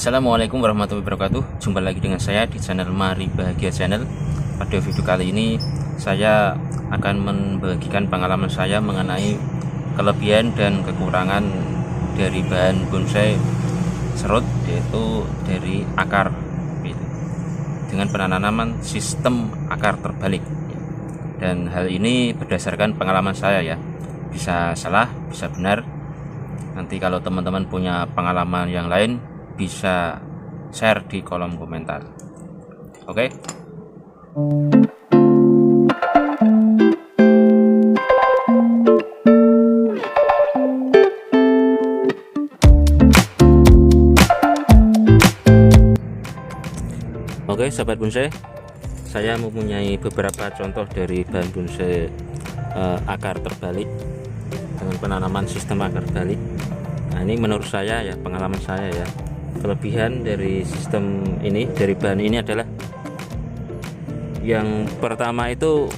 Assalamualaikum warahmatullahi wabarakatuh. Jumpa lagi dengan saya di channel Mari Bahagia Channel. Pada video kali ini saya akan membagikan pengalaman saya mengenai kelebihan dan kekurangan dari bahan bonsai serut, yaitu dari akar gitu, dengan penanaman sistem akar terbalik. Dan hal ini berdasarkan pengalaman saya ya, bisa salah bisa benar. Nanti kalau teman-teman punya pengalaman yang lain bisa share di kolom komentar. Oke. Oke, sahabat bonsai, saya mempunyai beberapa contoh dari bahan bonsai akar terbalik dengan penanaman sistem akar terbalik. Nah, ini menurut saya ya, pengalaman saya ya, kelebihan dari sistem ini, dari bahan ini adalah yang pertama itu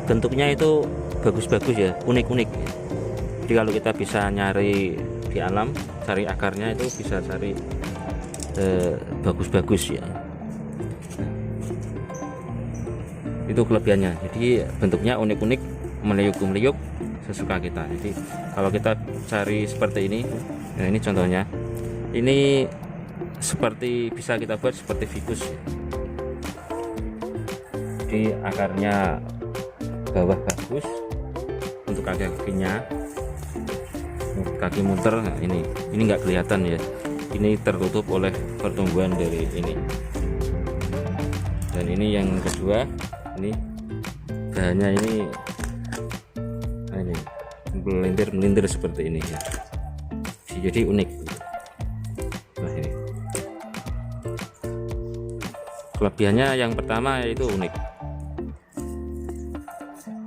bentuknya itu bagus-bagus ya, unik-unik. Jadi kalau kita bisa nyari di alam, cari akarnya itu bisa cari bagus-bagus ya. Itu kelebihannya. Jadi bentuknya unik-unik, meliuk-meliuk sesuka kita. Jadi kalau kita cari seperti ini, nah ini contohnya, ini seperti bisa kita buat seperti fikus. Jadi akarnya bawah bagus, untuk kaki-kakinya, kaki muter. Nah, ini nggak kelihatan ya, ini tertutup oleh pertumbuhan dari ini. Dan ini yang kedua, ini bahannya ini melintir seperti ini ya, jadi unik. Nah, ini kelebihannya yang pertama yaitu unik,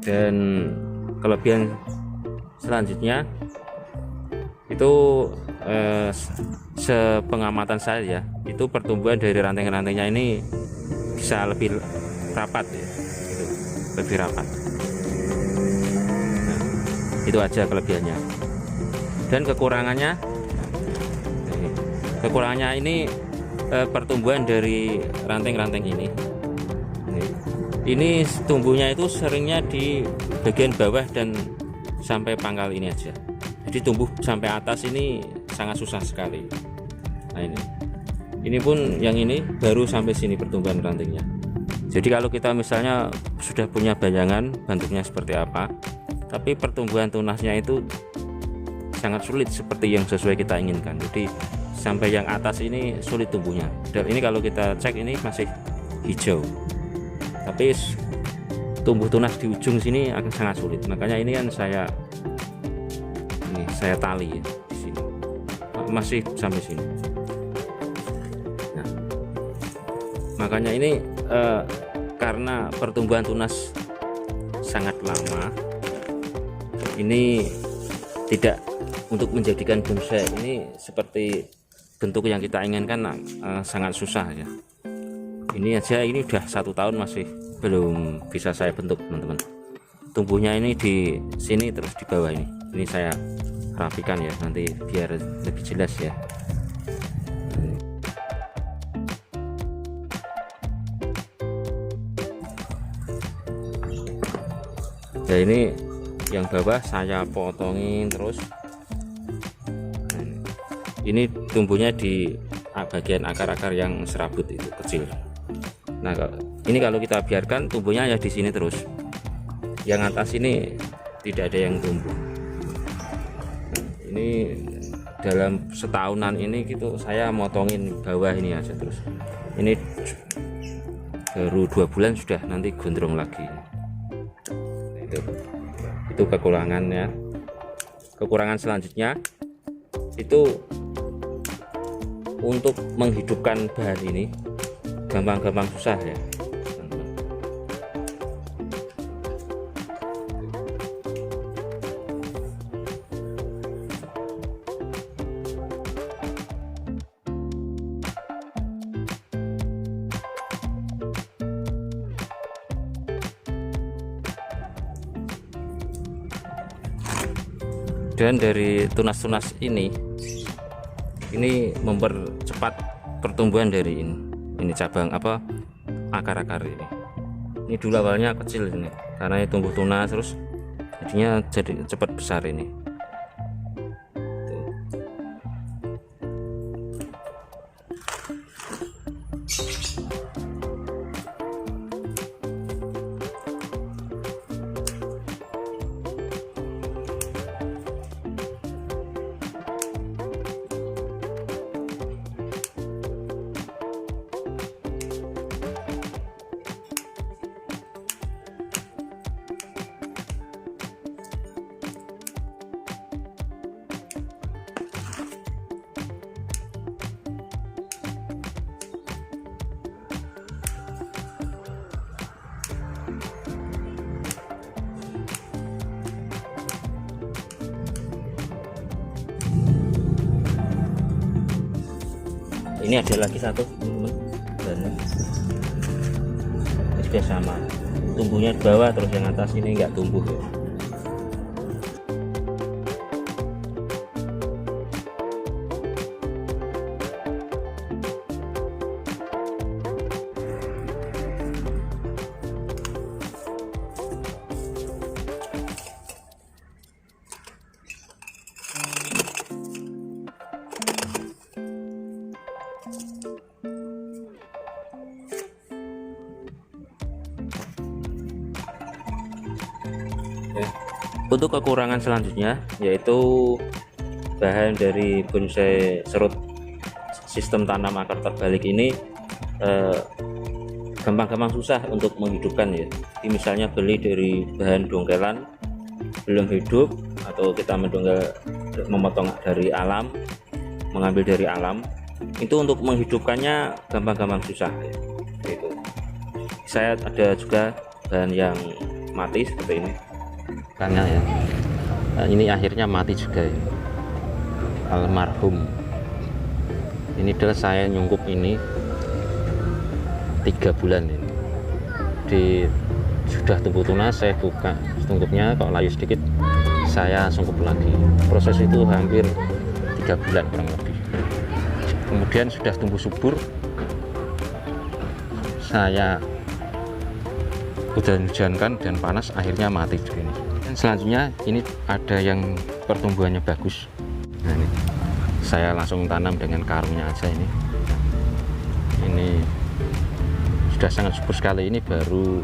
dan kelebihan selanjutnya itu sepengamatan saya ya, itu pertumbuhan dari ranting-rantingnya ini bisa lebih rapat ya, lebih rapat. Itu aja kelebihannya. Dan kekurangannya ini pertumbuhan dari ranting-ranting ini tumbuhnya itu seringnya di bagian bawah dan sampai pangkal ini aja. Jadi tumbuh sampai atas ini sangat susah sekali. Nah, ini pun yang ini baru sampai sini pertumbuhan rantingnya. Jadi kalau kita misalnya sudah punya bayangan bentuknya seperti apa, tapi pertumbuhan tunasnya itu sangat sulit seperti yang sesuai kita inginkan. Jadi sampai yang atas ini sulit tumbuhnya. Dan ini kalau kita cek ini masih hijau, tapi tumbuh tunas di ujung sini akan sangat sulit. Makanya ini kan saya tali ya, di sini masih sampai sini. Nah, makanya ini karena pertumbuhan tunas sangat lama, ini tidak untuk menjadikan bonsai ini seperti bentuk yang kita inginkan, sangat susah ya. Ini aja ini udah 1 tahun masih belum bisa saya bentuk, teman-teman. Tumbuhnya ini di sini terus di bawah ini saya rapikan ya, nanti biar lebih jelas ya. Ya, ini yang bawah saya potongin terus. Ini tumbuhnya di bagian akar-akar yang serabut itu kecil. Nah, ini kalau kita biarkan tumbuhnya ya di sini terus. Yang atas ini tidak ada yang tumbuh. Ini dalam setahunan ini gitu saya motongin bawah ini aja terus. Ini baru 2 bulan sudah nanti gondrong lagi. Itu kekurangannya. Kekurangan selanjutnya itu untuk menghidupkan bahan ini gampang-gampang susah ya. Dan dari tunas-tunas ini ini mempercepat pertumbuhan dari ini cabang akar-akar ini dulu awalnya kecil ini karena tumbuh tunas, terus jadinya jadi cepat besar ini. Ini ada lagi satu teman-teman, dan ini sudah sama, tumbuhnya di bawah, terus yang atas ini enggak tumbuh ya. Untuk kekurangan selanjutnya yaitu bahan dari bonsai serut sistem tanam akar terbalik ini gampang-gampang susah untuk menghidupkan ya. Jadi misalnya beli dari bahan dongkelan belum hidup, atau kita memotong dari alam, mengambil dari alam, itu untuk menghidupkannya gampang-gampang susah ya. Gitu. Saya ada juga bahan yang mati seperti ini karena ya, ini akhirnya mati juga ya. Almarhum ini adalah saya nyungkup ini 3 bulan ini, sudah tumbuh tunas, saya buka tungkupnya, kalau layu sedikit saya sungkup lagi. Proses itu hampir 3 bulan kurang lebih. Kemudian sudah tumbuh subur, saya hujan-hujankan dan panas, akhirnya mati juga ini. Dan selanjutnya ini ada yang pertumbuhannya bagus. Nah, ini saya langsung tanam dengan karungnya aja ini. Ini sudah sangat subur sekali, ini baru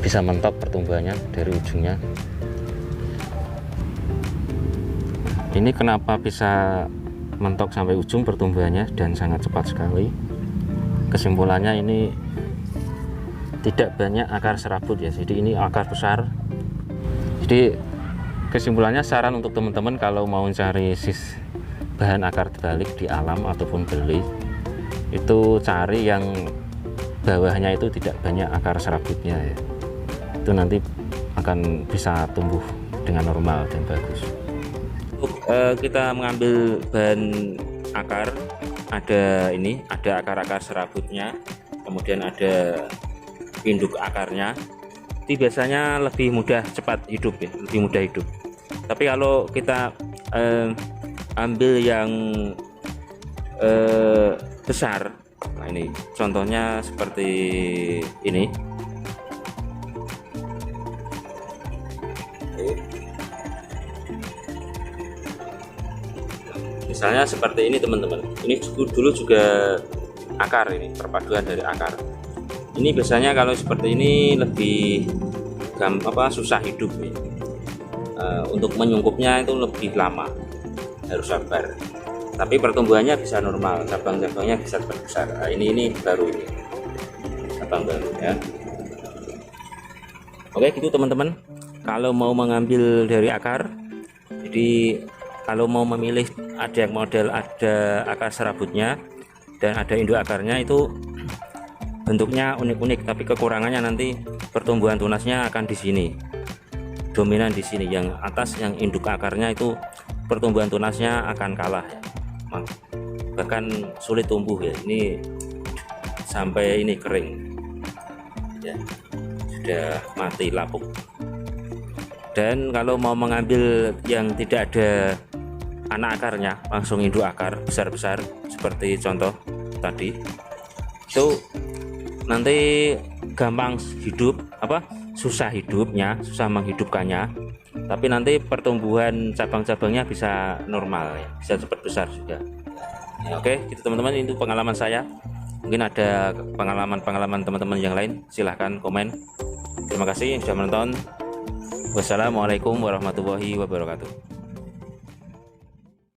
bisa mentok pertumbuhannya dari ujungnya. Ini kenapa bisa mentok sampai ujung pertumbuhannya dan sangat cepat sekali? Kesimpulannya ini tidak banyak akar serabut ya, jadi ini akar besar. Jadi kesimpulannya, saran untuk teman-teman kalau mau cari bahan akar terbalik di alam ataupun beli, itu cari yang bawahnya itu tidak banyak akar serabutnya ya. Itu nanti akan bisa tumbuh dengan normal dan bagus. Untuk kita mengambil bahan akar, ada akar-akar serabutnya, kemudian ada induk akarnya. Itu biasanya lebih mudah cepat hidup ya, lebih mudah hidup. Tapi kalau kita ambil yang besar, nah ini contohnya seperti ini. Misalnya seperti ini teman-teman, ini dulu juga akar, ini perpaduan dari akar. Ini biasanya kalau seperti ini lebih susah hidup ya. Untuk menyungkupnya itu lebih lama, harus sabar. Tapi pertumbuhannya bisa normal, cabang-cabangnya bisa besar. Nah, ini baru ini cabang baru ya. Oke gitu teman-teman, kalau mau mengambil dari akar, jadi kalau mau memilih, ada yang model ada akar serabutnya dan ada induk akarnya, itu bentuknya unik-unik, tapi kekurangannya nanti pertumbuhan tunasnya akan di sini, dominan di sini. Yang atas yang induk akarnya itu pertumbuhan tunasnya akan kalah, bahkan sulit tumbuh ya. Ini sampai ini kering ya, sudah mati lapuk. Dan kalau mau mengambil yang tidak ada anak akarnya, langsung induk akar besar-besar seperti contoh tadi, itu nanti gampang hidup, susah hidupnya, susah menghidupkannya, tapi nanti pertumbuhan cabang-cabangnya bisa normal ya, bisa cepat besar juga ya. Oke gitu teman-teman, itu pengalaman saya. Mungkin ada pengalaman teman-teman yang lain, silahkan komen. Terima kasih sudah menonton. Wassalamualaikum warahmatullahi wabarakatuh.